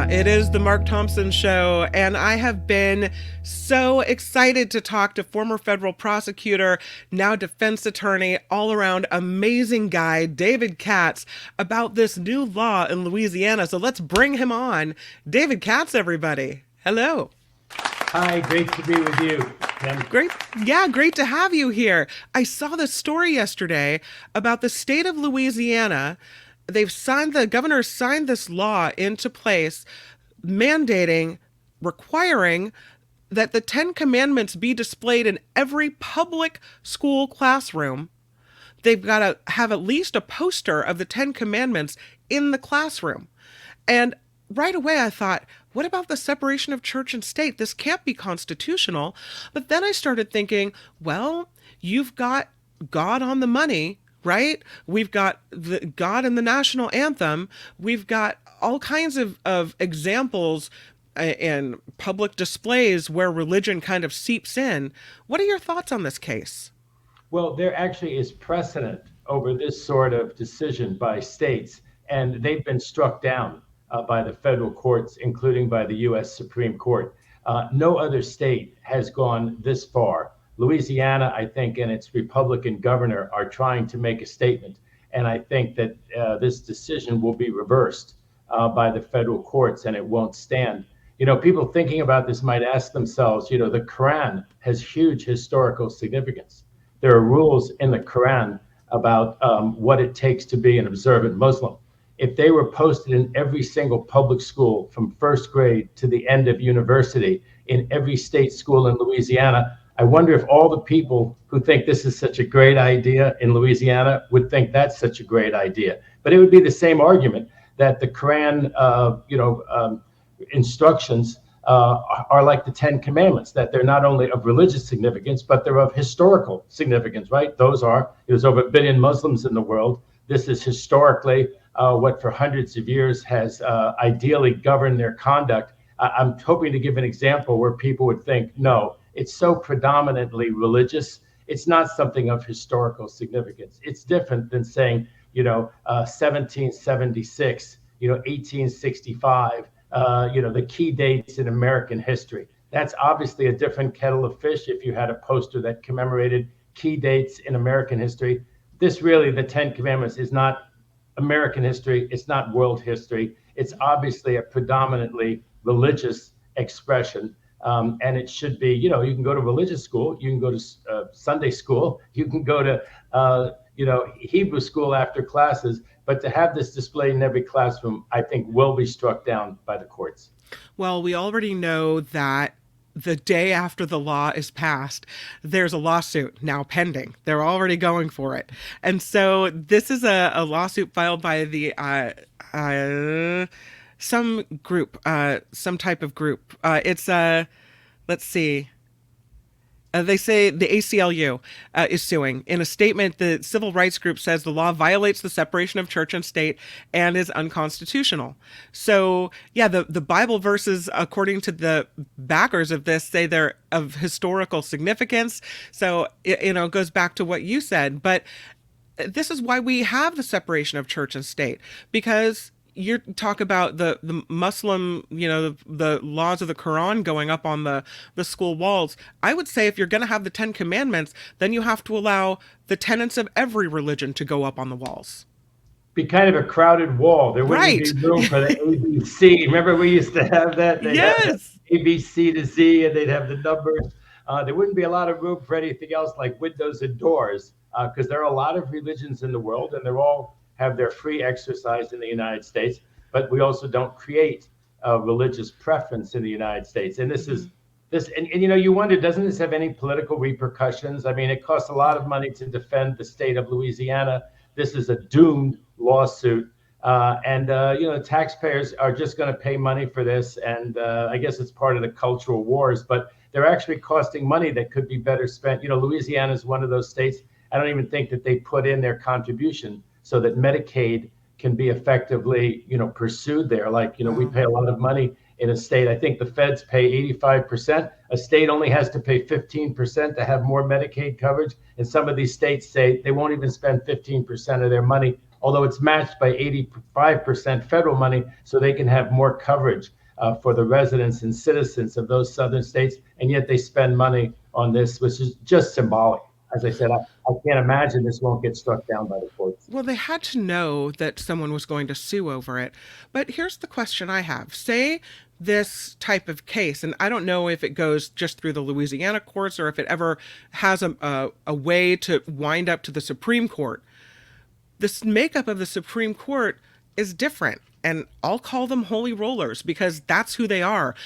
It is the Mark Thompson Show, and I have been so excited to talk to former federal prosecutor, now defense attorney, all around amazing guy, David Katz, about this new law in Louisiana. So let's bring him on. David Katz, everybody. Hello. Hi, great to be with you, Kim. Great. Yeah, great to have you here. I saw this story yesterday about the state of Louisiana. The governor signed this law into place mandating, requiring that the Ten Commandments be displayed in every public school classroom. They've got to have at least a poster of the Ten Commandments in the classroom. And right away I thought, what about the separation of church and state? This can't be constitutional. But then I started thinking, well, you've got God on the money, right? We've got the God in the national anthem. We've got all kinds of examples and public displays where religion kind of seeps in. What are your thoughts on this case? Well, there actually is precedent over this sort of decision by states, and they've been struck down by the federal courts, including by the U.S. Supreme Court. No other state has gone this far. Louisiana, I think, and its Republican governor are trying to make a statement. And I think that this decision will be reversed by the federal courts and it won't stand. People thinking about this might ask themselves, the Quran has huge historical significance. There are rules in the Quran about what it takes to be an observant Muslim. If they were posted in every single public school from first grade to the end of university in every state school in Louisiana, I wonder if all the people who think this is such a great idea in Louisiana would think that's such a great idea. But it would be the same argument that the Quran, instructions are like the Ten Commandments, that they're not only of religious significance, but they're of historical significance, right? There's over 1 billion Muslims in the world. This is historically what for hundreds of years has ideally governed their conduct. I'm hoping to give an example where people would think, no, it's so predominantly religious. It's not something of historical significance. It's different than saying, 1776, 1865, the key dates in American history. That's obviously a different kettle of fish if you had a poster that commemorated key dates in American history. This really, the Ten Commandments, is not American history. It's not world history. It's obviously a predominantly religious expression. And it should be, you can go to religious school, you can go to Sunday school, you can go to, Hebrew school after classes. But to have this displayed in every classroom, I think will be struck down by the courts. Well, we already know that the day after the law is passed, there's a lawsuit now pending. They're already going for it. And so this is a lawsuit filed by the some group, some type of group. Let's see. They say the ACLU is suing. In a statement, the civil rights group says the law violates the separation of church and state and is unconstitutional. So, yeah, the Bible verses, according to the backers of this, say they're of historical significance. So, it goes back to what you said. But this is why we have the separation of church and state, because you talk about the Muslim, the laws of the Quran going up on the school walls. I would say if you're going to have the Ten Commandments, then you have to allow the tenets of every religion to go up on the walls. Be kind of a crowded wall. There wouldn't be room for the ABC. Remember we used to have that? Yes. ABC to Z, and they'd have the numbers. There wouldn't be a lot of room for anything else like windows and doors, because there are a lot of religions in the world, and they're all have their free exercise in the United States, but we also don't create a religious preference in the United States. And this is this, and you wonder, doesn't this have any political repercussions? I mean, it costs a lot of money to defend the state of Louisiana. This is a doomed lawsuit. Taxpayers are just going to pay money for this. And I guess it's part of the cultural wars, but they're actually costing money that could be better spent. Louisiana is one of those states. I don't even think that they put in their contribution so that Medicaid can be effectively, pursued there. We pay a lot of money in a state. I think the feds pay 85%. A state only has to pay 15% to have more Medicaid coverage. And some of these states say they won't even spend 15% of their money although it's matched by 85% federal money so they can have more coverage for the residents and citizens of those southern states. And yet they spend money on this, which is just symbolic. As I said, I can't imagine this won't get struck down by the courts. Well, they had to know that someone was going to sue over it. But here's the question I have. Say this type of case, and I don't know if it goes just through the Louisiana courts or if it ever has a way to wind up to the Supreme Court. This makeup of the Supreme Court is different. And I'll call them holy rollers because that's who they are.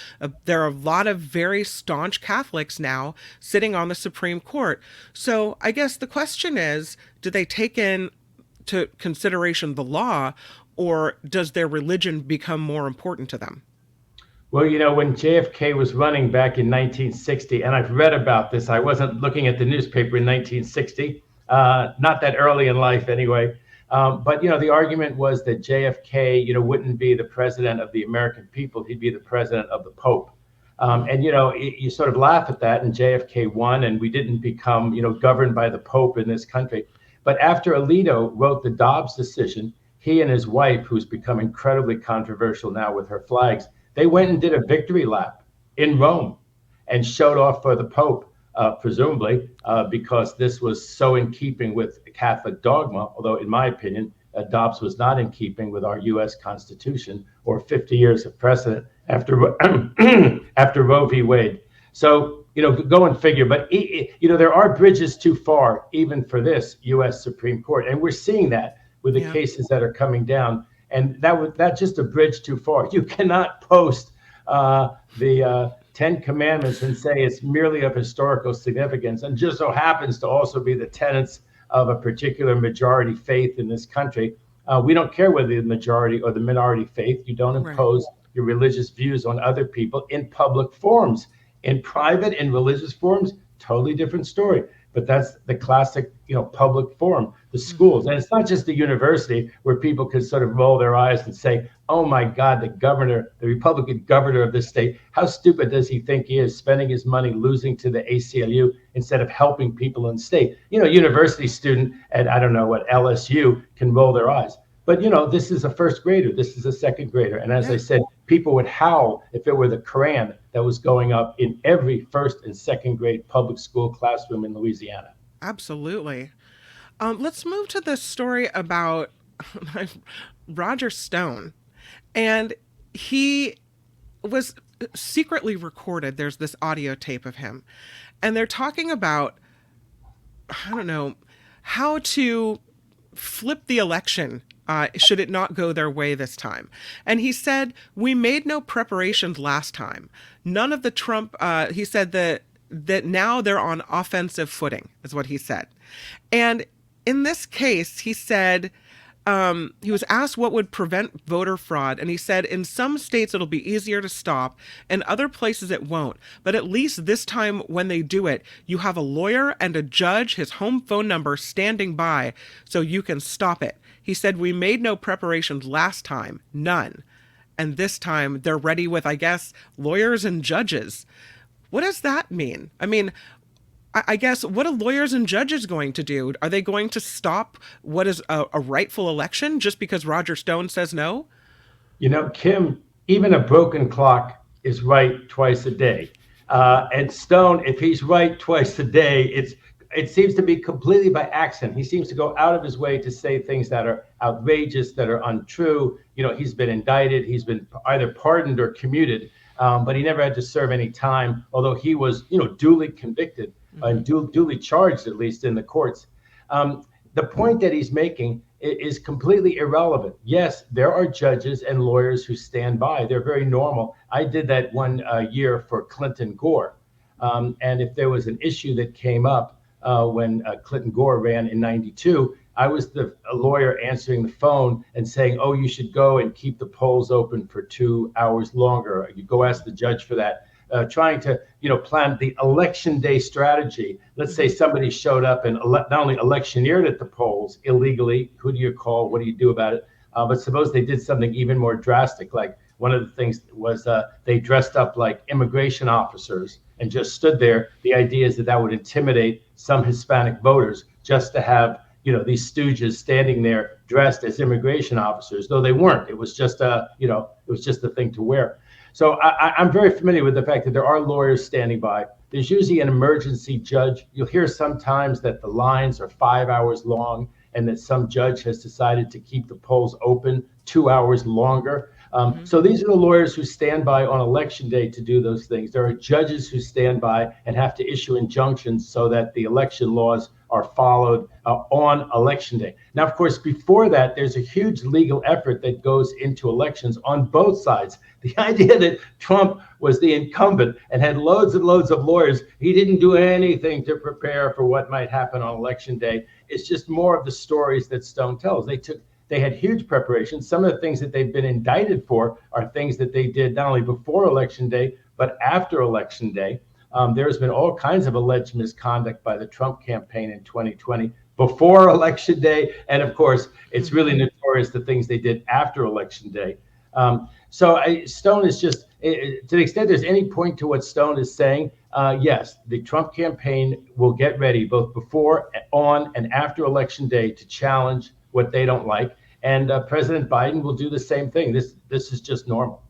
There are a lot of very staunch Catholics now sitting on the Supreme Court. So I guess the question is, do they take into consideration the law, or does their religion become more important to them? Well, when JFK was running back in 1960, and I've read about this, I wasn't looking at the newspaper in 1960, not that early in life anyway. But the argument was that JFK, wouldn't be the president of the American people; he'd be the president of the Pope. And you sort of laugh at that, and JFK won, and we didn't become, governed by the Pope in this country. But after Alito wrote the Dobbs decision, he and his wife, who's become incredibly controversial now with her flags, they went and did a victory lap in Rome and showed off for the Pope. Presumably because this was so in keeping with Catholic dogma, although in my opinion, Dobbs was not in keeping with our U.S. Constitution or 50 years of precedent after after Roe v. Wade. So, go and figure. But, there are bridges too far, even for this U.S. Supreme Court. And we're seeing that with the cases that are coming down. And that's just a bridge too far. You cannot post the 10 Commandments and say it's merely of historical significance and just so happens to also be the tenets of a particular majority faith in this country. We don't care whether the majority or the minority faith. You don't impose your religious views on other people in public forums. In private and religious forums, totally different story. But that's the classic, public forum, the schools. And it's not just the university where people could sort of roll their eyes and say, oh my God, the Republican governor of this state, how stupid does he think he is, spending his money losing to the ACLU instead of helping people in the state? University student at, I don't know what, LSU can roll their eyes. But, this is a first grader. This is a second grader. And as I said, people would howl if it were the Quran that was going up in every first and second grade public school classroom in Louisiana. Absolutely. Let's move to the story about Roger Stone. And he was secretly recorded. There's this audio tape of him. And they're talking about, I don't know, how to flip the election should it not go their way this time. And he said, we made no preparations last time. None of the Trump, he said that now they're on offensive footing, is what he said. And in this case, he said, he was asked what would prevent voter fraud, and he said, in some states it'll be easier to stop, in other places it won't. But at least this time when they do it, you have a lawyer and a judge, his home phone number standing by, so you can stop it. He said, we made no preparations last time, none. And this time they're ready with, I guess, lawyers and judges. What does that mean? I mean, I guess, what are lawyers and judges going to do? Are they going to stop what is a rightful election just because Roger Stone says no? Kim, even a broken clock is right twice a day. And Stone, if he's right twice a day, it seems to be completely by accident. He seems to go out of his way to say things that are outrageous, that are untrue. He's been indicted. He's been either pardoned or commuted, but he never had to serve any time, although he was, duly convicted and duly charged, at least in the courts. The point that he's making is completely irrelevant. Yes, there are judges and lawyers who stand by. They're very normal. I did that one year for Clinton Gore. And if there was an issue that came up when Clinton Gore ran in 92, I was a lawyer answering the phone and saying, oh, you should go and keep the polls open for 2 hours longer. You go ask the judge for that. Trying to, plan the election day strategy. Let's say somebody showed up and not only electioneered at the polls illegally. Who do you call? What do you do about it? But suppose they did something even more drastic. Like one of the things was they dressed up like immigration officers and just stood there. The idea is that would intimidate some Hispanic voters just to have, these stooges standing there dressed as immigration officers, though they weren't. It was just a thing to wear. So I'm very familiar with the fact that there are lawyers standing by. There's usually an emergency judge. You'll hear sometimes that the lines are 5 hours long and that some judge has decided to keep the polls open 2 hours longer. So these are the lawyers who stand by on election day to do those things. There are judges who stand by and have to issue injunctions so that the election laws are followed on election day. Now, of course, before that, there's a huge legal effort that goes into elections on both sides. The idea that Trump was the incumbent and had loads and loads of lawyers, he didn't do anything to prepare for what might happen on election day. It's just more of the stories that Stone tells. They had huge preparations. Some of the things that they've been indicted for are things that they did not only before Election Day, but after Election Day. There's been all kinds of alleged misconduct by the Trump campaign in 2020 before Election Day. And of course, it's really notorious the things they did after Election Day. Stone is just, to the extent there's any point to what Stone is saying, yes, the Trump campaign will get ready both before, on, and after Election Day to challenge what they don't like. And President Biden will do the same thing. This is just normal.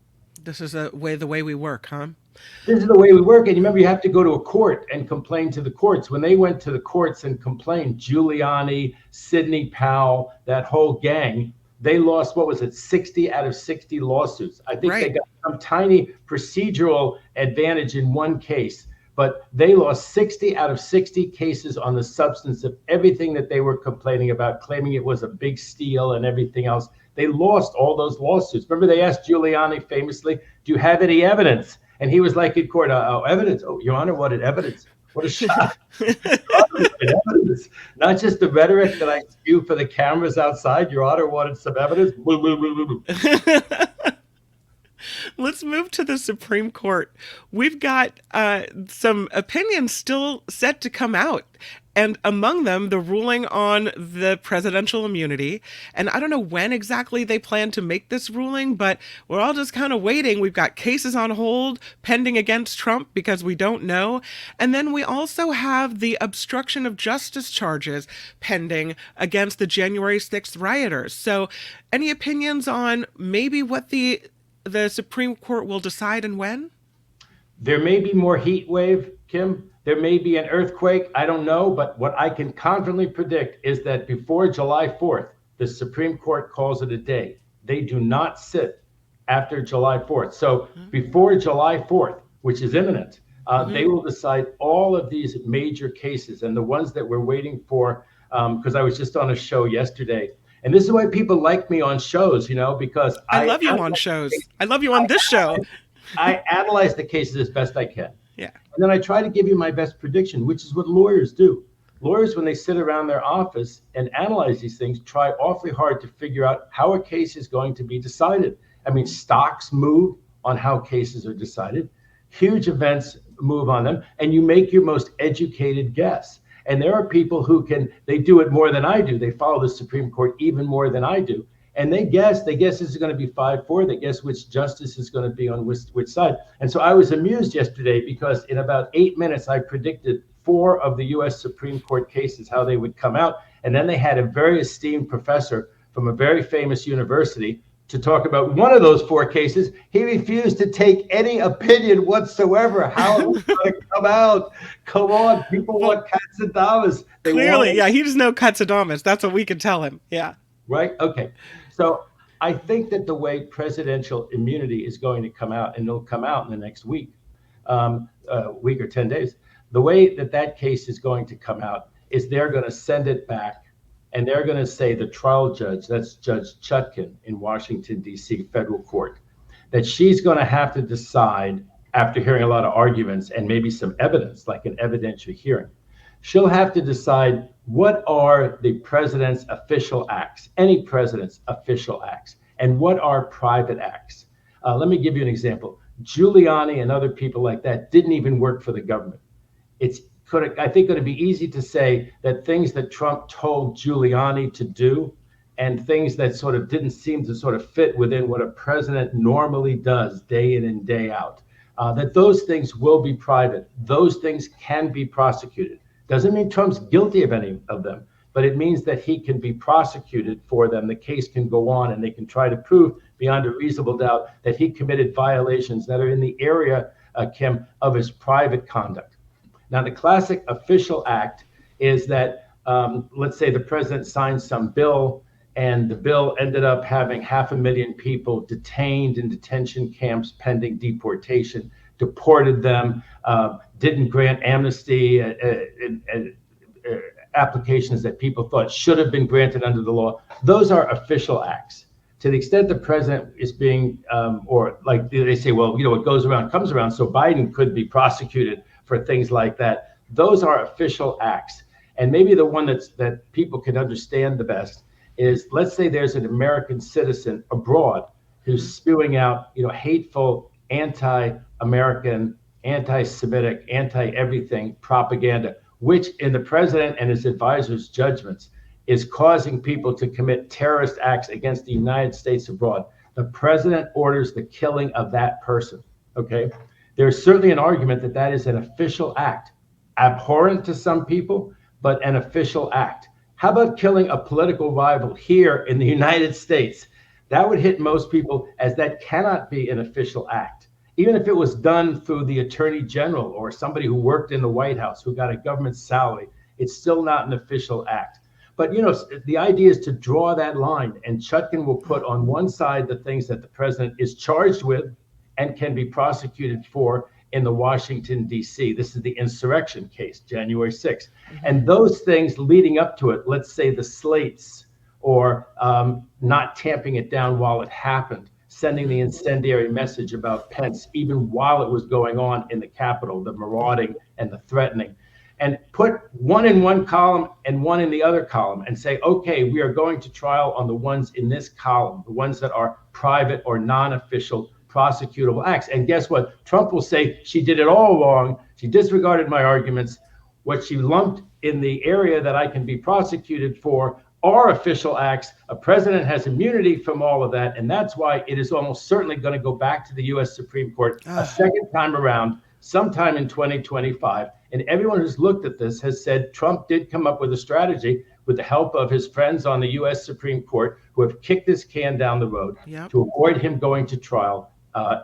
This is the way we work, huh? This is the way we work. And remember, you have to go to a court and complain to the courts. When they went to the courts and complained, Giuliani, Sidney Powell, that whole gang, they lost, 60 out of 60 lawsuits. I think they got some tiny procedural advantage in one case, but they lost 60 out of 60 cases on the substance of everything that they were complaining about, claiming it was a big steal and everything else. They lost all those lawsuits. Remember, they asked Giuliani famously, do you have any evidence? And he was like in court, evidence? Oh, Your Honor, what evidence? What a shock. Evidence. Not just the rhetoric that I spew for the cameras outside. Your Honor wanted some evidence. Let's move to the Supreme Court. We've got some opinions still set to come out, and among them, the ruling on the presidential immunity. And I don't know when exactly they plan to make this ruling, but we're all just kind of waiting. We've got cases on hold pending against Trump because we don't know. And then we also have the obstruction of justice charges pending against the January 6th rioters. So any opinions on maybe what the Supreme Court will decide and when? There may be more heat wave, Kim. There may be an earthquake. I don't know. But what I can confidently predict is that before July 4th, the Supreme Court calls it a day. They do not sit after July 4th. So before July 4th, which is imminent, they will decide all of these major cases. And the ones that we're waiting for, because I was just on a show yesterday. And this is why people like me on shows, because I love you on shows. I love you on this show. I analyze the cases as best I can. Yeah. And then I try to give you my best prediction, which is what lawyers do. Lawyers, when they sit around their office and analyze these things, try awfully hard to figure out how a case is going to be decided. I mean, stocks move on how cases are decided. Huge events move on them. And you make your most educated guess. And there are people who they do it more than I do. They follow the Supreme Court even more than I do. And they guess this is going to be 5-4. They guess which justice is going to be on which side. And so I was amused yesterday because in about 8 minutes, I predicted 4 of the U.S. Supreme Court cases, how they would come out. And then they had a very esteemed professor from a very famous university to talk about one of those 4 cases. He refused to take any opinion whatsoever. How it was going to come out. Come on, people want Katz. Clearly, yeah, he doesn't know Katz. That's what we can tell him. Yeah. Right? Okay. So I think that the way presidential immunity is going to come out, and it'll come out in the next week or 10 days, the way that case is going to come out is they're going to send it back. And they're going to say the trial judge, that's Judge Chutkan in Washington, D.C. federal court, that she's going to have to decide after hearing a lot of arguments and maybe some evidence, like an evidentiary hearing. She'll have to decide what are the president's official acts, any president's official acts, and what are private acts. Let me give you an example. Giuliani and other people like that didn't even work for the government. I think going to be easy to say that things that Trump told Giuliani to do and things that sort of didn't seem to sort of fit within what a president normally does day in and day out, that those things will be private. Those things can be prosecuted. Doesn't mean Trump's guilty of any of them. but it means that he can be prosecuted for them. The case can go on and they can try to prove beyond a reasonable doubt that he committed violations that are in the area, Kim, of his private conduct. Now, the classic official act is that, let's say the president signed some bill, and the bill ended up having 500,000 people detained in detention camps pending deportation, deported them, didn't grant amnesty, applications that people thought should have been granted under the law. Those are official acts. To the extent the president is being, or like they say, well, what goes around comes around, so Biden could be prosecuted for things like that. Those are official acts. And maybe the one that people can understand the best is, let's say there's an American citizen abroad who's spewing out, hateful, anti-American, anti-Semitic, anti-everything propaganda, which in the president and his advisors' judgments is causing people to commit terrorist acts against the United States abroad. The president orders the killing of that person, okay? There's certainly an argument that that is an official act, abhorrent to some people, but an official act. How about killing a political rival here in the United States? That would hit most people as that cannot be an official act. Even if it was done through the attorney general or somebody who worked in the White House, who got a government salary, it's still not an official act. But, the idea is to draw that line, and Chutkan will put on one side the things that the president is charged with and can be prosecuted for in the Washington, D.C. This is the insurrection case, January 6th. And those things leading up to it, let's say the slates or not tamping it down while it happened, sending the incendiary message about Pence, even while it was going on in the Capitol, the marauding and the threatening, and put one in one column and one in the other column and say, okay, we are going to trial on the ones in this column, the ones that are private or non-official prosecutable acts. And guess what? Trump will say she did it all wrong. She disregarded my arguments. What she lumped in the area that I can be prosecuted for are official acts. A president has immunity from all of that. And that's why it is almost certainly going to go back to the U.S. Supreme Court a second time around, sometime in 2025. And everyone who's looked at this has said Trump did come up with a strategy with the help of his friends on the U.S. Supreme Court who have kicked this can down the road to avoid him going to trial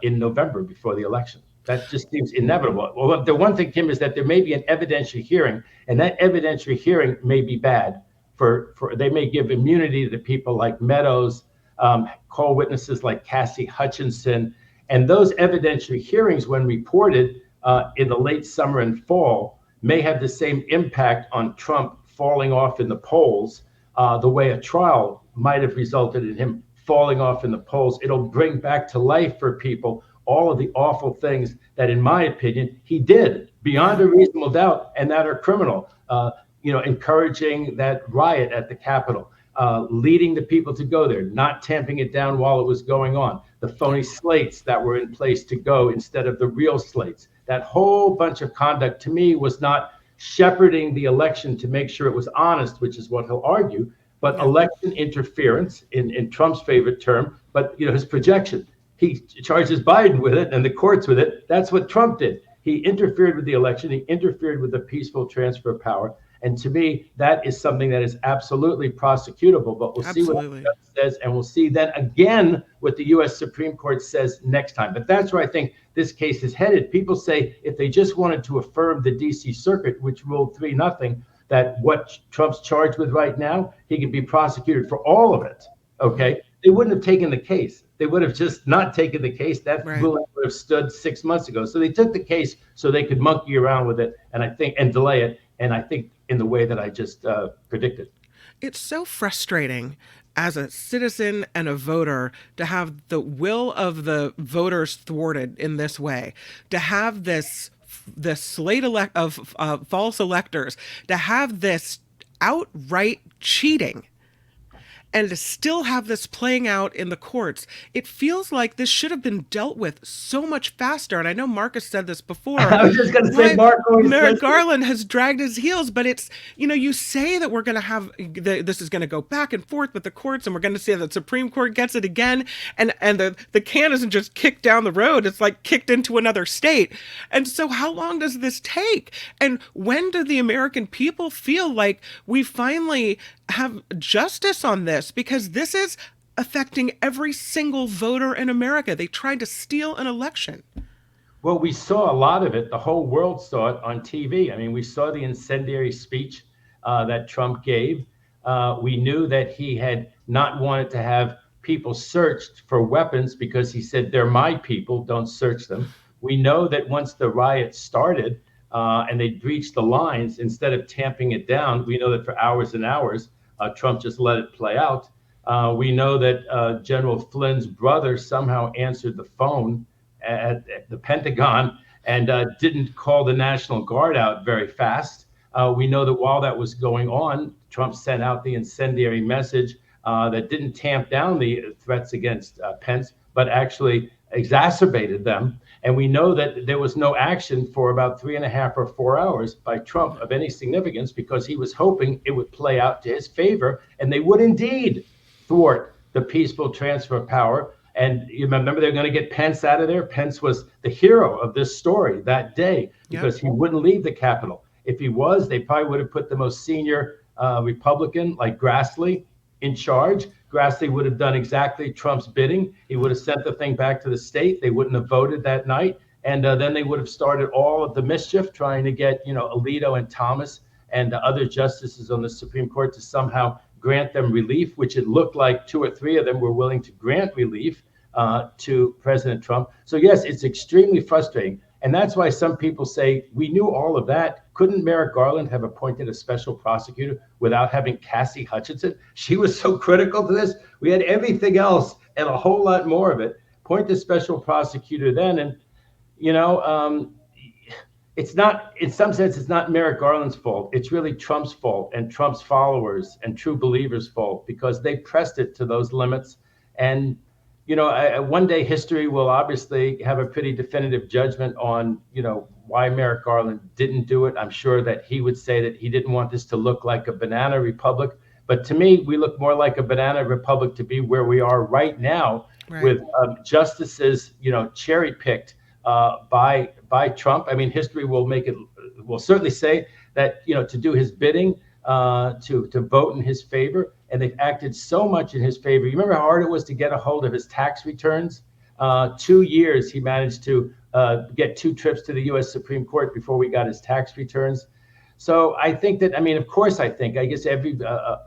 in November before the election. That just seems inevitable. Well, the one thing, Kim, is that there may be an evidentiary hearing, and that evidentiary hearing may be bad. They may give immunity to people like Meadows, call witnesses like Cassie Hutchinson, and those evidentiary hearings, when reported in the late summer and fall, may have the same impact on Trump falling off in the polls the way a trial might have resulted in him falling off in the polls. It'll bring back to life for people all of the awful things that, in my opinion, he did beyond a reasonable doubt and that are criminal. Encouraging that riot at the Capitol, leading the people to go there, not tamping it down while it was going on, the phony slates that were in place to go instead of the real slates. That whole bunch of conduct, to me, was not shepherding the election to make sure it was honest, which is what he'll argue, but election interference in Trump's favorite term, but his projection. He charges Biden with it and the courts with it. That's what Trump did. He interfered with the election. He interfered with the peaceful transfer of power. And to me, that is something that is absolutely prosecutable, but we'll see what the judge says, and we'll see then again what the U.S. Supreme Court says next time. But that's where I think this case is headed. People say if they just wanted to affirm the D.C. Circuit, which ruled 3-0, that what Trump's charged with right now, he could be prosecuted for all of it, okay? They wouldn't have taken the case. They would have just not taken the case. That ruling would have stood 6 months ago. So they took the case so they could monkey around with it and delay it. And I think in the way that I just predicted. It's so frustrating as a citizen and a voter to have the will of the voters thwarted in this way, to have this slate of false electors, to have this outright cheating. and to still have this playing out in the courts, it feels like this should have been dealt with so much faster. And I know Marcus said this before. I was just going to say, Why Mark always Merrick says this. Garland has dragged his heels, but it's, you say that we're going to have this is going to go back and forth with the courts, and we're going to see that the Supreme Court gets it again, and the can isn't just kicked down the road; it's like kicked into another state. And so, how long does this take? And when do the American people feel like we finally have justice on this? Because this is affecting every single voter in America. They tried to steal an election. Well, we saw a lot of it. The whole world saw it on TV. I mean, we saw the incendiary speech that Trump gave. We knew that he had not wanted to have people searched for weapons because he said, they're my people, don't search them. We know that once the riot started and they breached the lines, instead of tamping it down, we know that for hours and hours, Trump just let it play out. We know that General Flynn's brother somehow answered the phone at the Pentagon and didn't call the National Guard out very fast. We know that while that was going on, Trump sent out the incendiary message that didn't tamp down the threats against Pence, but actually exacerbated them. And we know that there was no action for about 3.5 or 4 hours by Trump of any significance because he was hoping it would play out to his favor and they would indeed thwart the peaceful transfer of power. And you remember they're going to get Pence out of there. Pence was the hero of this story that day because he wouldn't leave the Capitol. If he was, they probably would have put the most senior Republican like Grassley in charge. Grassley would have done exactly Trump's bidding. He would have sent the thing back to the state. They wouldn't have voted that night. And then they would have started all of the mischief trying to get, Alito and Thomas and other justices on the Supreme Court to somehow grant them relief, which it looked like 2 or 3 of them were willing to grant relief to President Trump. So yes, it's extremely frustrating. And that's why some people say, we knew all of that. Couldn't Merrick Garland have appointed a special prosecutor without having Cassie Hutchinson? She was so critical to this. We had everything else and a whole lot more of it. Point the special prosecutor then. And, it's not, in some sense, it's not Merrick Garland's fault. It's really Trump's fault and Trump's followers and true believers' fault because they pressed it to those limits. And, one day history will obviously have a pretty definitive judgment on, why Merrick Garland didn't do it. I'm sure that he would say that he didn't want this to look like a banana republic. But to me, we look more like a banana republic to be where we are right now with justices, cherry picked by Trump. I mean, history will certainly say that, to do his bidding, to vote in his favor. And they've acted so much in his favor. You remember how hard it was to get a hold of his tax returns? 2 years he managed to get 2 trips to the U.S. Supreme Court before we got his tax returns. So I think that, of course, I guess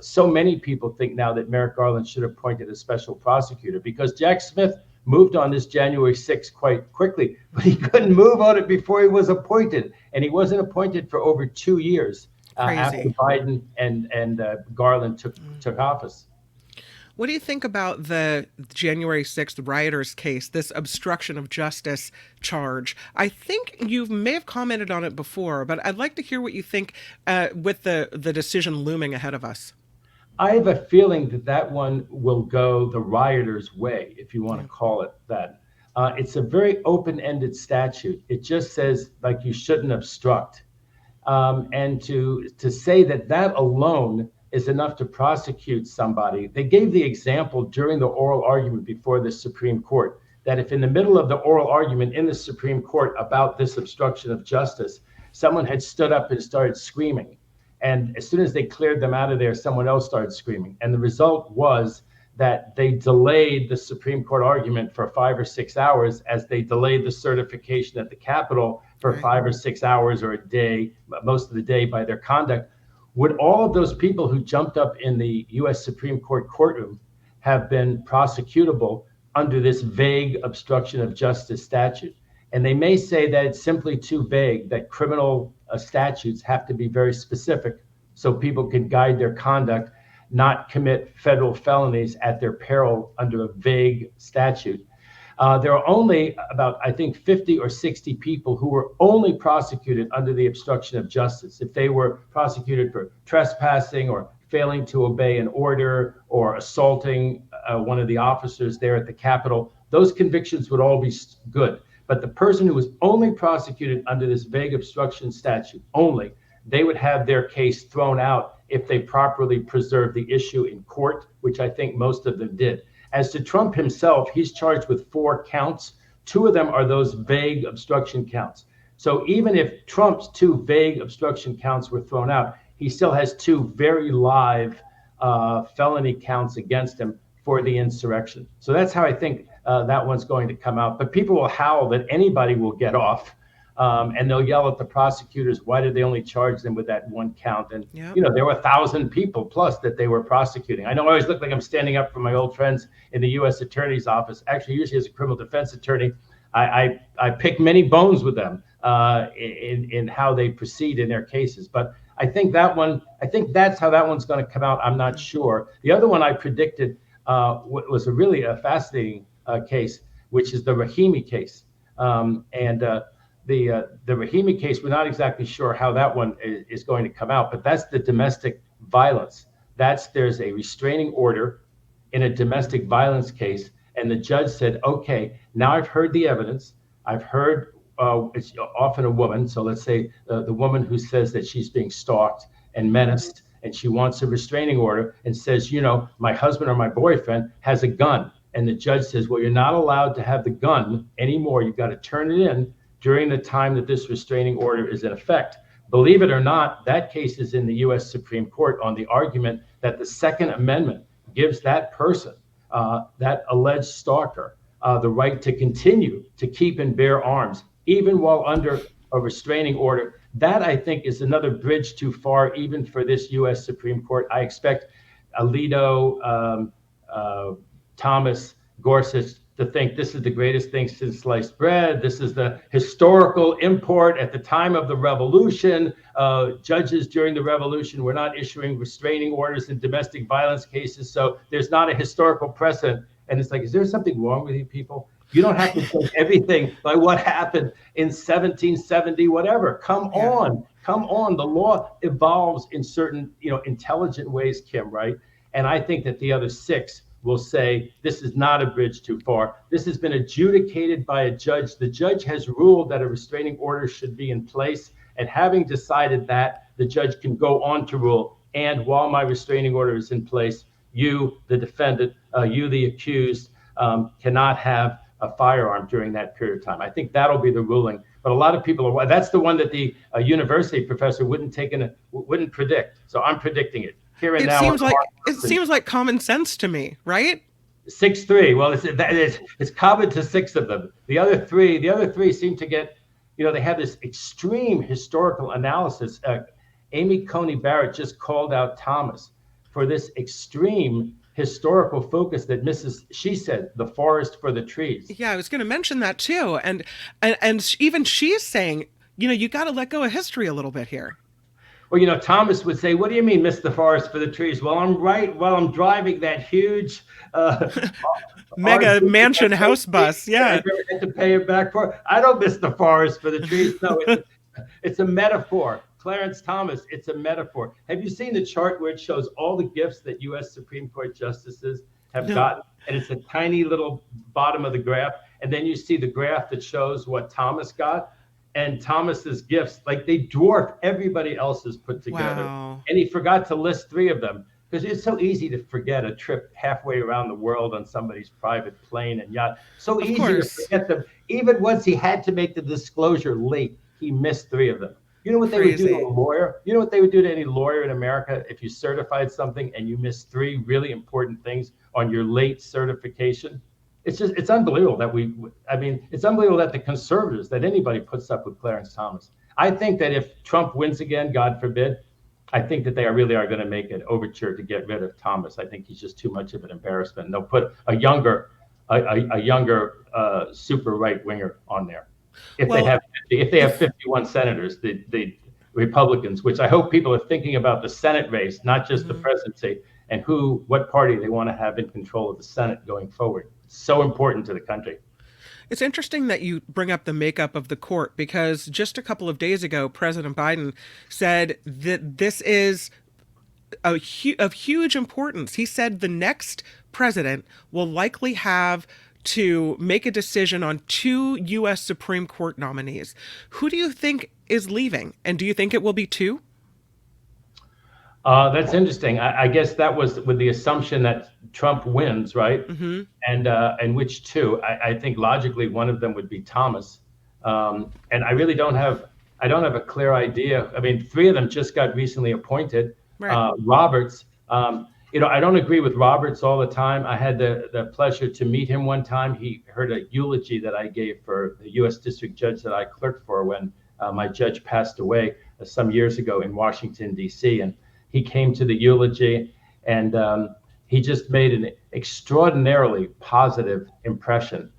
so many people think now that Merrick Garland should have appointed a special prosecutor because Jack Smith moved on this January 6th quite quickly, but he couldn't move on it before he was appointed. And he wasn't appointed for over 2 years after Biden and Garland took office. What do you think about the January 6th rioters case, this obstruction of justice charge? I think you may have commented on it before, but I'd like to hear what you think with the decision looming ahead of us. I have a feeling that one will go the rioters' way, if you want to call it that. It's a very open-ended statute. It just says, like, you shouldn't obstruct. And to say that alone is enough to prosecute somebody. They gave the example during the oral argument before the Supreme Court that if in the middle of the oral argument in the Supreme Court about this obstruction of justice, someone had stood up and started screaming. And as soon as they cleared them out of there, someone else started screaming. And the result was that they delayed the Supreme Court argument for 5 or 6 hours as they delayed the certification at the Capitol for 5 or 6 hours or a day, most of the day by their conduct. Would all of those people who jumped up in the U.S. Supreme Court courtroom have been prosecutable under this vague obstruction of justice statute? And they may say that it's simply too vague, that criminal statutes have to be very specific so people can guide their conduct, not commit federal felonies at their peril under a vague statute. There are only about, I think, 50 or 60 people who were only prosecuted under the obstruction of justice. If they were prosecuted for trespassing or failing to obey an order or assaulting one of the officers there at the Capitol, those convictions would all be good. But the person who was only prosecuted under this vague obstruction statute only, they would have their case thrown out if they properly preserved the issue in court, which I think most of them did. As to Trump himself, he's charged with 4 counts. 2 of them are those vague obstruction counts. So even if Trump's 2 vague obstruction counts were thrown out, he still has 2 very live felony counts against him for the insurrection. So that's how I think that one's going to come out. But people will howl that anybody will get off. And they'll yell at the prosecutors, why did they only charge them with that 1 count? And, Yep. there were 1,000 people plus that they were prosecuting. I know I always look like I'm standing up for my old friends in the U.S. Attorney's Office. Actually, usually as a criminal defense attorney, I pick many bones with them in how they proceed in their cases. But I think that's how that one's going to come out. I'm not sure. The other one I predicted was a really fascinating case, which is the Rahimi case. The Rahimi case, we're not exactly sure how that one is going to come out, but that's the domestic violence. There's a restraining order in a domestic violence case, and the judge said, okay, now I've heard the evidence. I've heard it's often a woman, so let's say the woman who says that she's being stalked and menaced, and she wants a restraining order and says, my husband or my boyfriend has a gun. And the judge says, well, you're not allowed to have the gun anymore. You've got to turn it in during the time that this restraining order is in effect. Believe it or not, that case is in the U.S. Supreme Court on the argument that the Second Amendment gives that person, that alleged stalker, the right to continue to keep and bear arms, even while under a restraining order. That, I think, is another bridge too far, even for this U.S. Supreme Court. I expect Alito, Thomas, Gorsuch to think this is the greatest thing since sliced bread. This is the historical import at the time of the revolution. Judges during the revolution were not issuing restraining orders in domestic violence cases. So there's not a historical precedent. And it's like, is there something wrong with you people? You don't have to take everything by what happened in 1770, whatever. Come on. The law evolves in certain, intelligent ways, Kim, right? And I think that the other 6 will say this is not a bridge too far. This has been adjudicated by a judge. The judge has ruled that a restraining order should be in place. And having decided that, the judge can go on to rule. And while my restraining order is in place, you, the defendant, you, the accused, cannot have a firearm during that period of time. I think that'll be the ruling. But a lot of people are, that's the one that the university professor wouldn't predict. So I'm predicting it. Here and now. It seems like common sense to me, right? 6-3. Well, it's common to 6 of them. The other three seem to get, they have this extreme historical analysis. Amy Coney Barrett just called out Thomas for this extreme historical focus that she said, the forest for the trees. Yeah, I was going to mention that too. And even she's saying, you got to let go of history a little bit here. Well, Thomas would say, what do you mean, miss the forest for the trees? Well, I'm driving that huge mega mansion house bus. Yeah. I had to pay it back for. I don't miss the forest for the trees. No, it's a metaphor. Clarence Thomas, it's a metaphor. Have you seen the chart where it shows all the gifts that U.S. Supreme Court justices have gotten? And it's a tiny little bottom of the graph. And then you see the graph that shows what Thomas got. And Thomas's gifts, like they dwarf everybody else's put together. Wow. And he forgot to list 3 of them because it's so easy to forget a trip halfway around the world on somebody's private plane and yacht. So easy to forget them. Even once he had to make the disclosure late, he missed 3 of them. You know what they would do to a lawyer? You know what they would do to any lawyer in America if you certified something and you missed 3 really important things on your late certification? It's unbelievable it's unbelievable that the conservatives, that anybody puts up with Clarence Thomas. I think that if Trump wins again, God forbid, I think that they really are going to make an overture to get rid of Thomas. I think he's just too much of an embarrassment. And they'll put a younger super right winger on there. If they have 51 senators, the Republicans, which I hope people are thinking about the Senate race, not just the presidency, and what party they want to have in control of the Senate going forward. It's so important to the country. It's interesting that you bring up the makeup of the court, because just a couple of days ago, President Biden said that this is of huge importance. He said the next president will likely have to make a decision on two U.S. Supreme Court nominees. Who do you think is leaving? And do you think it will be two? That's interesting. I guess that was with the assumption that Trump wins, right? Mm-hmm. And which two? I think logically one of them would be Thomas. And I really don't have a clear idea. I mean, three of them just got recently appointed. Right. Roberts, I don't agree with Roberts all the time. I had the pleasure to meet him one time. He heard a eulogy that I gave for the U.S. District Judge that I clerked for when my judge passed away some years ago in Washington, D.C. And he came to the eulogy, and he just made an extraordinarily positive impression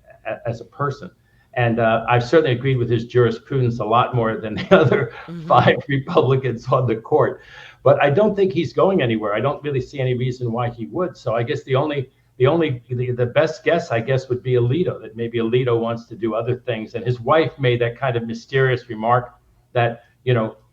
as a person. And I've certainly agreed with his jurisprudence a lot more than the other Mm-hmm. five Republicans on the court. But I don't think he's going anywhere. I don't really see any reason why he would. So I guess the best guess, I guess, would be Alito, that maybe Alito wants to do other things. And his wife made that kind of mysterious remark that,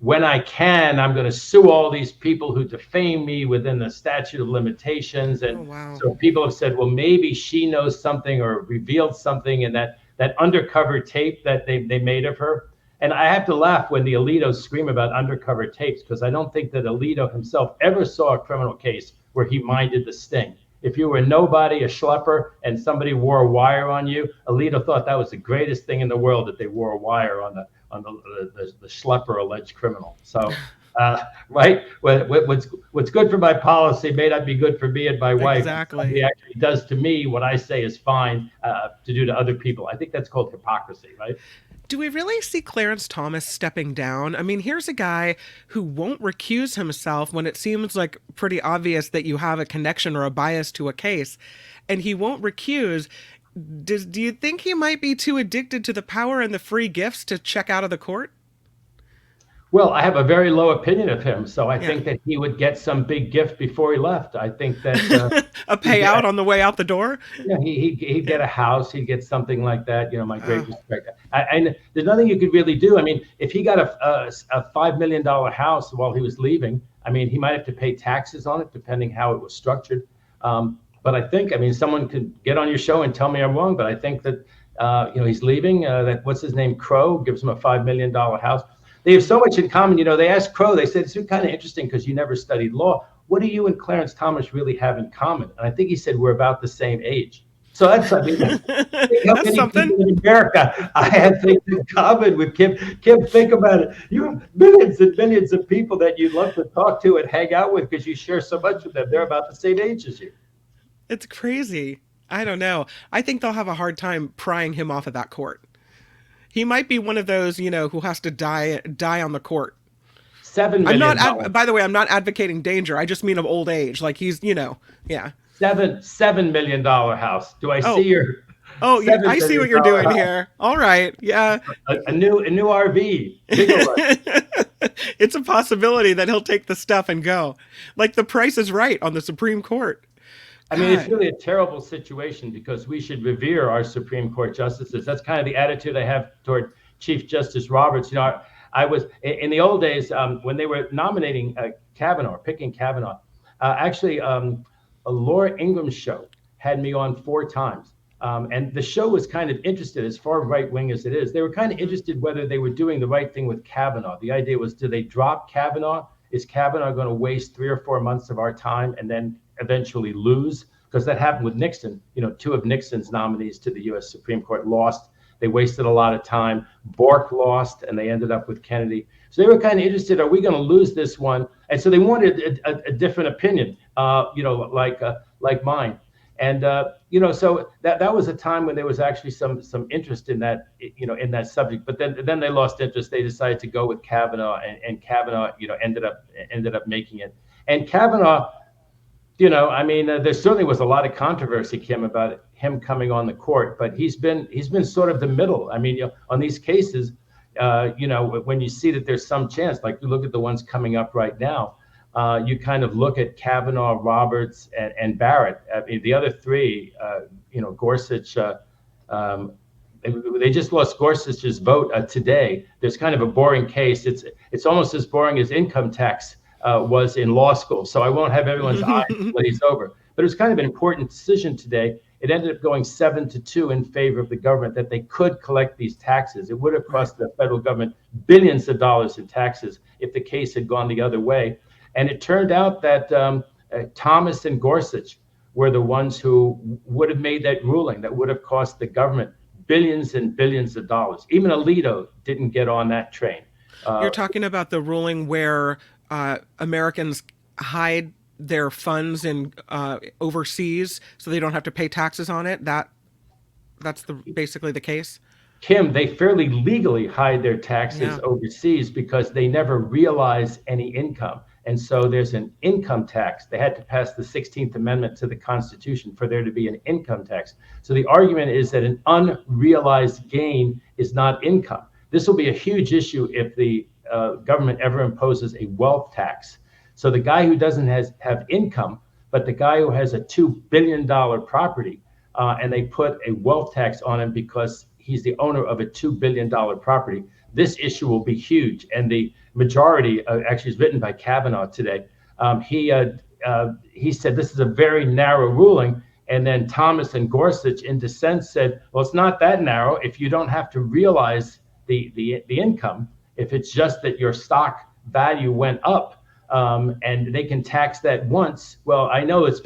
when I can, I'm going to sue all these people who defame me within the statute of limitations. Oh, And wow. so people have said, well, maybe she knows something or revealed something in that undercover tape that they made of her. And I have to laugh when the Alitos scream about undercover tapes, because I don't think that Alito himself ever saw a criminal case where he minded the sting. If you were nobody, a schlepper, and somebody wore a wire on you, Alito thought that was the greatest thing in the world, that they wore a wire on the schlepper alleged criminal. So, right, what's good for my policy may not be good for me and my wife. Exactly. He actually does to me what I say is fine to do to other people. I think that's called hypocrisy, right? Do we really see Clarence Thomas stepping down? I mean, here's a guy who won't recuse himself when it seems like pretty obvious that you have a connection or a bias to a case, and he won't recuse. Do you think he might be too addicted to the power and the free gifts to check out of the court? Well, I have a very low opinion of him, so I Yeah. think that he would get some big gift before he left. I think that A he'd get, payout on the way out the door? he'd Yeah. get a house, he'd get something like that. My great Oh, respect. And there's nothing you could really do. I mean, if he got a $5 million house while he was leaving, I mean, he might have to pay taxes on it, depending how it was structured. But I think, I mean, someone could get on your show and tell me I'm wrong, but I think that he's leaving. That what's his name, Crow, gives him a $5 million house. They have so much in common. They asked Crow, they said, it's kind of interesting because you never studied law. What do you and Clarence Thomas really have in common? And I think he said, we're about the same age. So I mean, think how that's many something. people in America I had things in common with Kim. Kim, think about it. You have millions and millions of people that you'd love to talk to and hang out with because you share so much with them. They're about the same age as you. It's crazy. I don't know. I think they'll have a hard time prying him off of that court. He might be one of those, who has to die on the court. Seven I'm not million dollars. by the way, I'm not advocating danger. I just mean of old age. Like yeah. $7 million house. Do I see Oh, your oh, yeah, seven I see what million you're dollar doing house? here. All right. Yeah. A new RV. Bigger one. It's a possibility that he'll take the stuff and go. Like the Price is Right on the Supreme Court. I mean, it's God. really a terrible situation because we should revere our Supreme Court justices. That's kind of the attitude I have toward Chief Justice Roberts. I was in the old days when they were nominating Kavanaugh, picking Kavanaugh. Actually, a Laura Ingraham's show had me on 4 times. And the show was kind of interested, as far right wing as it is. They were kind of interested whether they were doing the right thing with Kavanaugh. The idea was, do they drop Kavanaugh? Is Kavanaugh going to waste 3 or 4 months of our time and then eventually lose? Because that happened with Nixon. 2 of Nixon's nominees to the U.S. Supreme Court lost. They wasted a lot of time. Bork lost, and they ended up with Kennedy. So they were kind of interested, are we going to lose this one? And so they wanted a different opinion, like mine. And so that was a time when there was actually some interest in that, in that subject. But then they lost interest. They decided to go with Kavanaugh, and Kavanaugh, ended up making it. And Kavanaugh, I mean, there certainly was a lot of controversy, Kim, about him coming on the court. But he's been sort of the middle. I mean, on these cases, when you see that there's some chance, like you look at the ones coming up right now. You kind of look at Kavanaugh, Roberts, and Barrett. I mean, the other three, Gorsuch, they just lost Gorsuch's vote today. There's kind of a boring case. It's almost as boring as income tax was in law school. So I won't have everyone's eyes glaze over. But it was kind of an important decision today. It ended up going 7-2 in favor of the government, that they could collect these taxes. It would have Right. cost the federal government billions of dollars in taxes if the case had gone the other way. And it turned out that Thomas and Gorsuch were the ones who would have made that ruling that would have cost the government billions and billions of dollars. Even Alito didn't get on that train. You're Uh, talking about the ruling where Americans hide their funds in overseas so they don't have to pay taxes on it. That's the basically the case. Kim, they fairly legally hide their taxes Yeah. overseas because they never realize any income. And so there's an income tax. They had to pass the 16th Amendment to the Constitution for there to be an income tax. So the argument is that an unrealized gain is not income. This will be a huge issue if the government ever imposes a wealth tax. So the guy who doesn't have income, but the guy who has a $2 billion property, and they put a wealth tax on him because he's the owner of a $2 billion property. This issue will be huge. And the majority, actually, is written by Kavanaugh today. He said this is a very narrow ruling. And then Thomas and Gorsuch, in dissent, said, well, it's not that narrow if you don't have to realize the income, if it's just that your stock value went up. And they can tax that once. Well, I know it's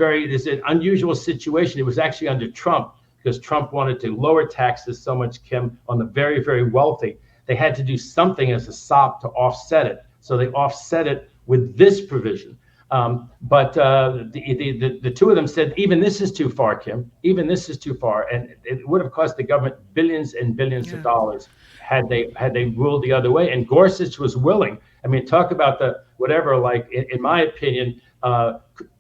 an unusual situation. It was actually under Trump, because Trump wanted to lower taxes so much, Kim, on the very, very wealthy. They had to do something as a sop to offset it. So they offset it with this provision. But the two of them said, even this is too far, Kim. Even this is too far. And it would have cost the government billions and billions of dollars had they ruled the other way. And Gorsuch was willing. I mean, talk about the whatever, like, in my opinion,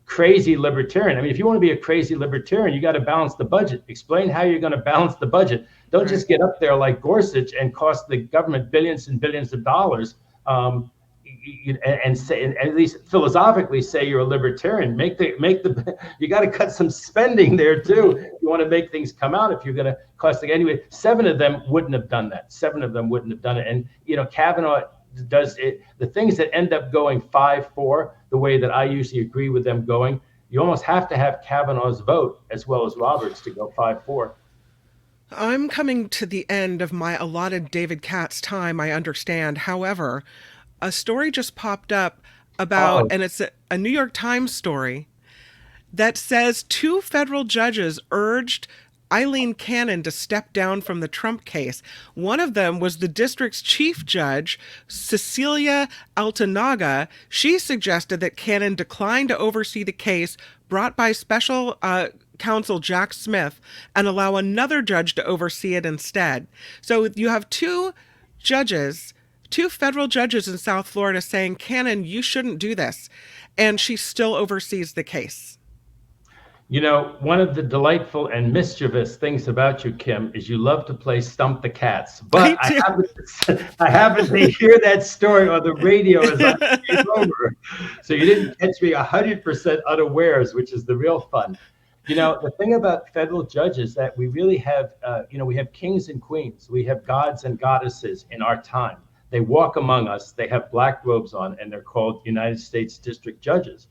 crazy libertarian. I mean, if you want to be a crazy libertarian, you got to balance the budget. Explain how you're going to balance the budget. Don't just get up there like Gorsuch and cost the government billions and billions of dollars. And say, and at least philosophically, say you're a libertarian. You got to cut some spending there too. You want to make things come out. If you're going to cost anyway, 7 of them wouldn't have done that. 7 of them wouldn't have done it. And Kavanaugh does it. The things that end up going 5-4, the way that I usually agree with them going, you almost have to have Kavanaugh's vote as well as Roberts to go 5-4. I'm coming to the end of my allotted David Katz time, I understand. However, a story just popped up about, Uh-oh. and it's a New York Times story that says 2 federal judges urged Eileen Cannon to step down from the Trump case. One of them was the district's chief judge, Cecilia Altanaga. She suggested that Cannon decline to oversee the case brought by special counsel Jack Smith and allow another judge to oversee it instead. So you have 2 federal judges in South Florida saying, Cannon, you shouldn't do this. And she still oversees the case. One of the delightful and mischievous things about you, Kim, is you love to play Stump the Cats. But I happened to hear that story on the radio as I came over. So you didn't catch me 100% unawares, which is the real fun. The thing about federal judges that we really have, we have kings and queens. We have gods and goddesses in our time. They walk among us. They have black robes on, and they're called United States District Judges.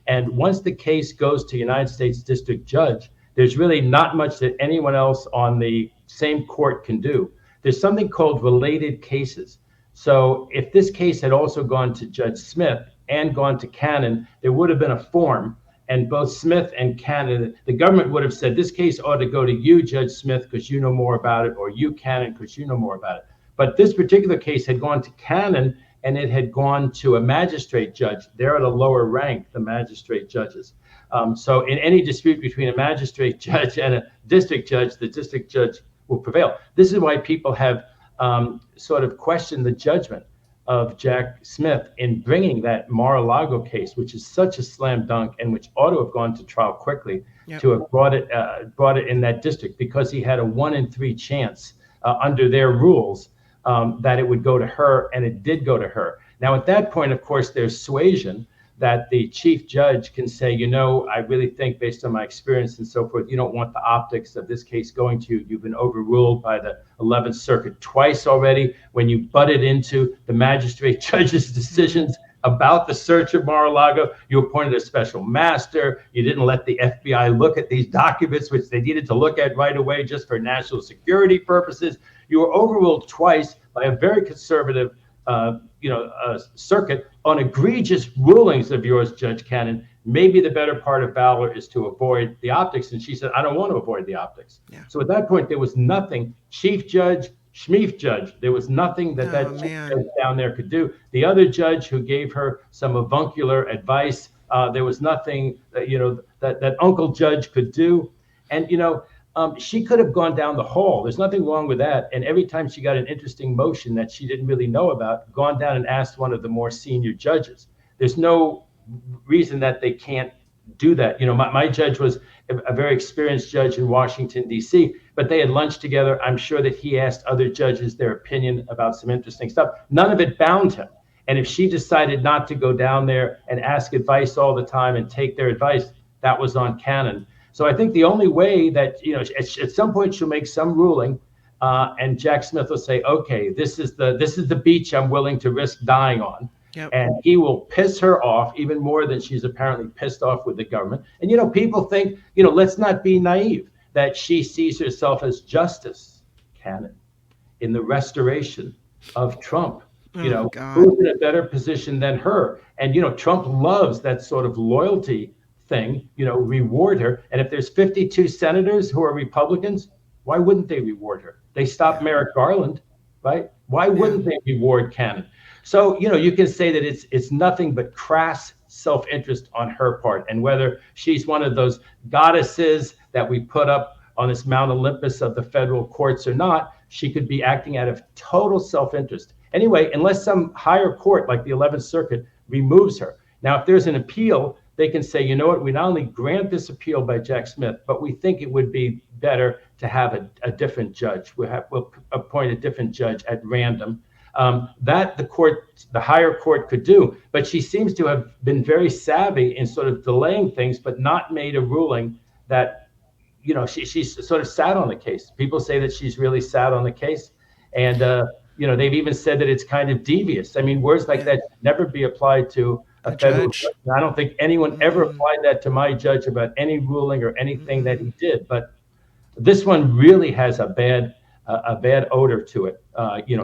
And once the case goes to United States District Judge, there's really not much that anyone else on the same court can do. There's something called related cases. So if this case had also gone to Judge Smith and gone to Cannon, there would have been a form. And both Smith and Cannon, the government would have said, this case ought to go to you, Judge Smith, because you know more about it, or you, Cannon, because you know more about it. But this particular case had gone to Cannon, and it had gone to a magistrate judge. They're at a lower rank, the magistrate judges. So in any dispute between a magistrate judge and a district judge, the district judge will prevail. This is why people have sort of questioned the judgment of Jack Smith in bringing that Mar-a-Lago case, which is such a slam dunk and which ought to have gone to trial quickly, to have brought it in that district, because he had a 1 in 3 chance under their rules that it would go to her, and it did go to her. Now, at that point, of course, there's suasion that the chief judge can say, I really think, based on my experience and so forth, you don't want the optics of this case going to you. You've been overruled by the 11th Circuit twice already when you butted into the magistrate judge's decisions about the search of Mar-a-Lago. You appointed a special master. You didn't let the FBI look at these documents, which they needed to look at right away just for national security purposes. You were overruled twice by a very conservative circuit on egregious rulings of yours, Judge Cannon. Maybe the better part of valor is to avoid the optics. And she said, I don't want to avoid the optics. Yeah. So at that point, there was nothing, Chief Judge, Schmief Judge, there was nothing that chief judge down there could do. The other judge who gave her some avuncular advice, there was nothing that Uncle Judge could do. And, she could have gone down the hall. There's nothing wrong with that. And every time she got an interesting motion that she didn't really know about, gone down and asked one of the more senior judges. There's no reason that they can't do that. My judge was a very experienced judge in Washington, D.C., but they had lunch together. I'm sure that he asked other judges their opinion about some interesting stuff. None of it bound him. And if she decided not to go down there and ask advice all the time and take their advice, that was on Cannon. So I think the only way that, at some point she'll make some ruling and Jack Smith will say, okay, this is the beach I'm willing to risk dying on. Yep. And he will piss her off even more than she's apparently pissed off with the government. And, people think, let's not be naive, that she sees herself as Justice Cannon in the restoration of Trump. Who's in a better position than her? And, Trump loves that sort of loyalty thing, reward her. And if there's 52 senators who are Republicans, why wouldn't they reward her? They stopped Merrick Garland, right? Why wouldn't they reward Cannon? So, you can say that it's nothing but crass self-interest on her part. And whether she's one of those goddesses that we put up on this Mount Olympus of the federal courts or not, she could be acting out of total self-interest. Anyway, unless some higher court like the 11th Circuit removes her. Now, if there's an appeal, they can say, you know what, we not only grant this appeal by Jack Smith, but we think it would be better to have a different judge. We'll appoint a different judge at random. That the higher court could do, but she seems to have been very savvy in sort of delaying things, but not made a ruling that, she's sort of sat on the case. People say that she's really sat on the case, and they've even said that it's kind of devious. I mean, words like that should never be applied to a federal judge. I don't think anyone ever applied that to my judge about any ruling or anything that he did, but this one really has a bad odor to it,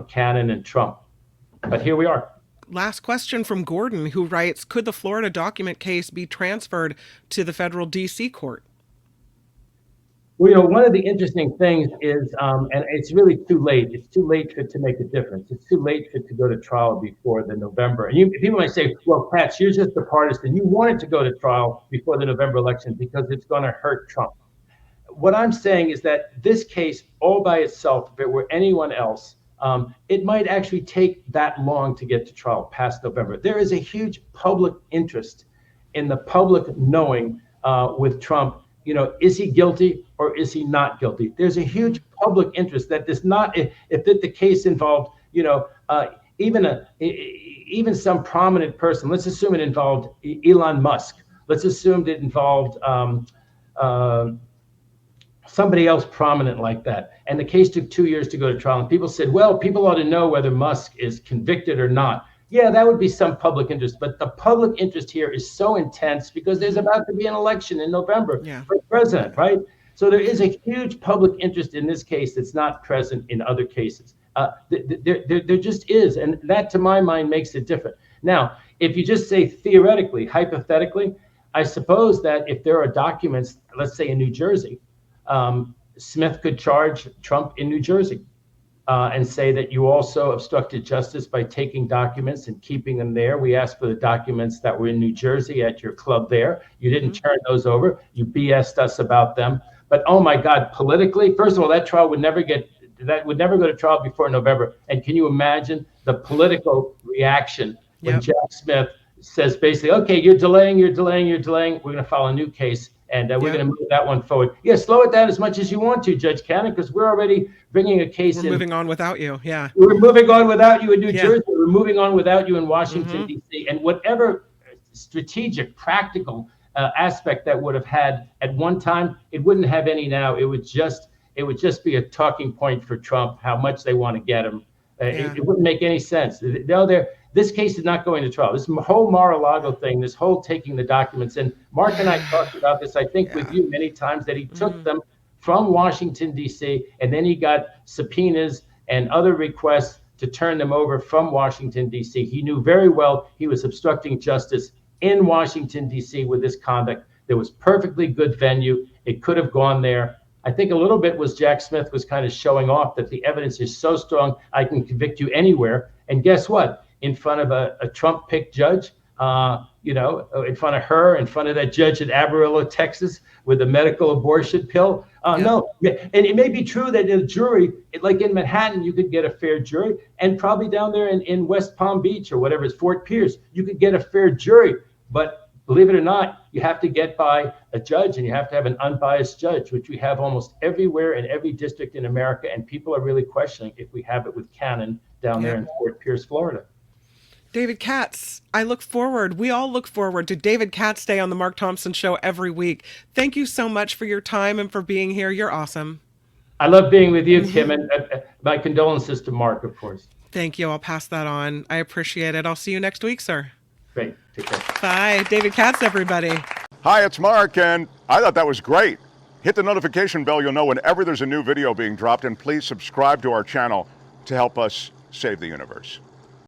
Cannon and Trump. But here we are. Last question from Gordon, who writes, could the Florida document case be transferred to the federal D.C. court? Well, one of the interesting things is, and it's really too late. It's too late for it to make a difference. It's too late for it to go to trial before the November. And people might say, well, Katz, you're just a partisan. You want it to go to trial before the November election because it's going to hurt Trump. What I'm saying is that this case all by itself, if it were anyone else, it might actually take that long to get to trial past November. There is a huge public interest in the public knowing with Trump, is he guilty or is he not guilty? There's a huge public interest that does not, if the case involved, even some prominent person, let's assume it involved Elon Musk. Let's assume it involved somebody else prominent like that. And the case took 2 years to go to trial. And people said, well, people ought to know whether Musk is convicted or not. Yeah, that would be some public interest. But the public interest here is so intense because there's about to be an election in November for president, right? So there is a huge public interest in this case that's not present in other cases. There just is. And that, to my mind, makes it different. Now, if you just say theoretically, hypothetically, I suppose that if there are documents, let's say in New Jersey, Smith could charge Trump in New Jersey and say that you also obstructed justice by taking documents and keeping them there. We asked for the documents that were in New Jersey at your club there. You didn't turn those over. You BS'd us about them. But oh my God, politically, first of all, that trial would never go to trial before November. And can you imagine the political reaction when Jack Smith says basically, okay, you're delaying. We're going to file a new case. And we're going to move that one forward. Yeah, slow it down as much as you want to, Judge Cannon, because we're already bringing a case in. We're moving on without you, We're moving on without you in New Jersey. We're moving on without you in Washington, D.C. And whatever strategic, practical aspect that would have had at one time, it wouldn't have any now. It would just be a talking point for Trump, how much they want to get him. It wouldn't make any sense. No, This case is not going to trial. This whole Mar-a-Lago thing, this whole taking the documents, and Mark and I talked about this, I think, with you many times, that he took them from Washington, D.C., and then he got subpoenas and other requests to turn them over from Washington, D.C. He knew very well he was obstructing justice in Washington, D.C. with this conduct. There was perfectly good venue. It could have gone there. I think a little bit was Jack Smith was kind of showing off that the evidence is so strong, I can convict you anywhere. And guess what? In front of a Trump-picked judge, in front of her, in front of that judge at Amarillo, Texas, with a medical abortion pill. No, and it may be true that a jury, like in Manhattan, you could get a fair jury, and probably down there in West Palm Beach or whatever, it's Fort Pierce, you could get a fair jury. But believe it or not, you have to get by a judge, and you have to have an unbiased judge, which we have almost everywhere in every district in America. And people are really questioning if we have it with Cannon down there in Fort Pierce, Florida. David Katz, we all look forward to David Katz Day on the Mark Thompson Show every week. Thank you so much for your time and for being here. You're awesome. I love being with you, Kim, and my condolences to Mark, of course. Thank you. I'll pass that on. I appreciate it. I'll see you next week, sir. Great. Take care. Bye. David Katz, everybody. Hi, it's Mark, and I thought that was great. Hit the notification bell. You'll know whenever there's a new video being dropped, and please subscribe to our channel to help us save the universe.